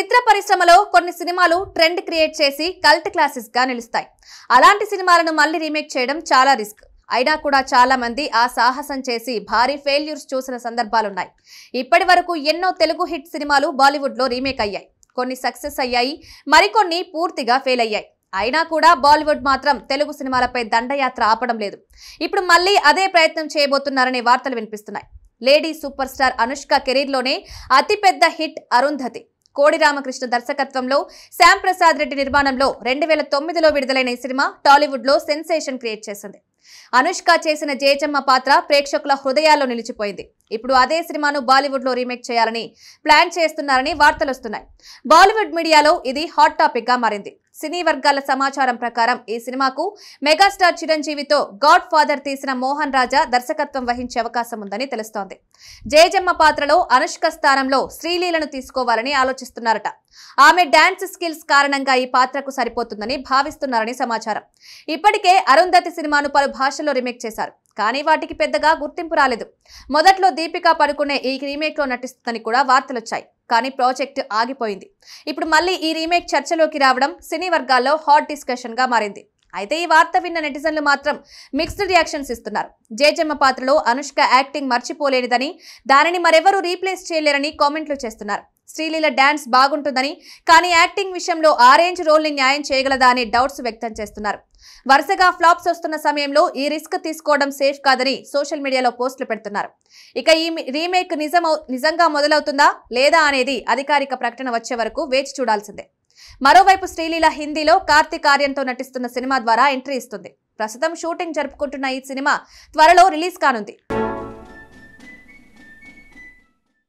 చిత్ర పరిశ్రమలో కొన్ని సినిమాలు ట్రెండ్ క్రియేట్ చేసి కల్ట్ క్లాసిక్స్ గా నిలుస్తాయి. అలాంటి సినిమాలను మళ్ళీ రీమేక్ చేయడం చాలా రిస్క్. అయినా కూడా చాలా మంది ఆ సాహసం చేసి భారీ ఫెయిల్యూర్స్ చూసిన సందర్భాలున్నాయి. ఇప్పటి వరకు ఎన్నో తెలుగు హిట్ సినిమాలు బాలీవుడ్ లో రీమేక్ అయ్యాయి. కొన్ని సక్సెస్ అయ్యాయి, మరికొన్ని పూర్తిగా ఫెయిల్ అయ్యాయి. అయినా కూడా బాలీవుడ్ మాత్రం తెలుగు సినిమాలపై దండయాత్ర ఆపడం లేదు. ఇప్పుడు మళ్ళీ అదే ప్రయత్నం చేయబోతున్నారనే వార్తలు వినిపిస్తున్నాయి. Lady super star Anushka career లోనే అతిపెద్ద హిట్ అరుంధతి కోడి రామకృష్ణ దర్శకత్వంలో శ్యామ్ ప్రసాద్ రెడ్డి నిర్మాణంలో 2009లో విడుదలైన ఈ సినిమా టాలీవుడ్ లో సెన్సేషన్ క్రియేట్ చేసింది. అనుష్క చేసిన జేజమ్మ పాత్ర ప్రేక్షకుల హృదయాల్లో నిలిచిపోయింది. ఇప్పుడు అదే సినిమాను బాలీవుడ్ లో రీమేక్ చేయాలని ప్లాన్ చేస్తున్నారని వార్తలు వస్తున్నాయి. బాలీవుడ్ మీడియాలో ఇది హాట్ టాపిక్ గా మారింది. సినీ వర్గాల సమాచారం ప్రకారం ఈ సినిమాకు మెగాస్టార్ చిరంజీవితో గాడ్ ఫాదర్ తీసిన మోహన్ రాజా దర్శకత్వం వహించే అవకాశం ఉందని తెలుస్తోంది. జేజమ్మ పాత్రలో అనుష్క స్థానంలో శ్రీలీలను తీసుకోవాలని ఆలోచిస్తున్నారట. ఆమె డాన్స్ స్కిల్స్ కారణంగా ఈ పాత్రకు సరిపోతుందని భావిస్తున్నారని సమాచారం. ఇప్పటికే అరుంధతి సినిమాను పలు భాషల్లో రీమేక్ చేశారు, కానీ వాటికి పెద్దగా గుర్తింపు రాలేదు. మొదట్లో దీపికా పడుకునే ఈ రీమేక్ లో నటిస్తుందని కూడా వార్తలొచ్చాయి, కానీ ప్రాజెక్ట్ ఆగిపోయింది. ఇప్పుడు మళ్ళీ ఈ రీమేక్ చర్చలోకి రావడం సినీ వర్గాల్లో హాట్ డిస్కషన్ గా మారింది. అయితే ఈ వార్త విన్న నెటిజన్లు మాత్రం మిక్స్డ్ రియాక్షన్స్ ఇస్తున్నారు. జేజమ్మ పాత్రలో అనుష్క యాక్టింగ్ మర్చిపోలేనిదని, దానిని మరెవరూ రీప్లేస్ చేయలేరని కామెంట్లు చేస్తున్నారు. శ్రీలీల డాన్స్ బాగుంటుందని, కానీ యాక్టింగ్ విషయంలో ఆ రేంజ్ రోల్ ని న్యాయం చేయగలదా అనే డౌట్స్ వ్యక్తం చేస్తున్నారు. వరుసగా ఫ్లాప్స్ వస్తున్న సమయంలో ఈ రిస్క్ తీసుకోవడం సేఫ్ కాదని సోషల్ మీడియాలో పోస్టులు పెడుతున్నారు. ఇక ఈ రీమేక్ నిజంగా మొదలవుతుందా లేదా అనేది అధికారిక ప్రకటన వచ్చే వరకు వేచి చూడాల్సిందే. మరోవైపు శ్రీలీల హిందీలో కార్తీక్ ఆర్యన్తో నటిస్తున్న సినిమా ద్వారా ఎంట్రీ ఇస్తుంది. ప్రస్తుతం షూటింగ్ జరుపుకుంటున్న ఈ సినిమా త్వరలో రిలీజ్ కానుంది.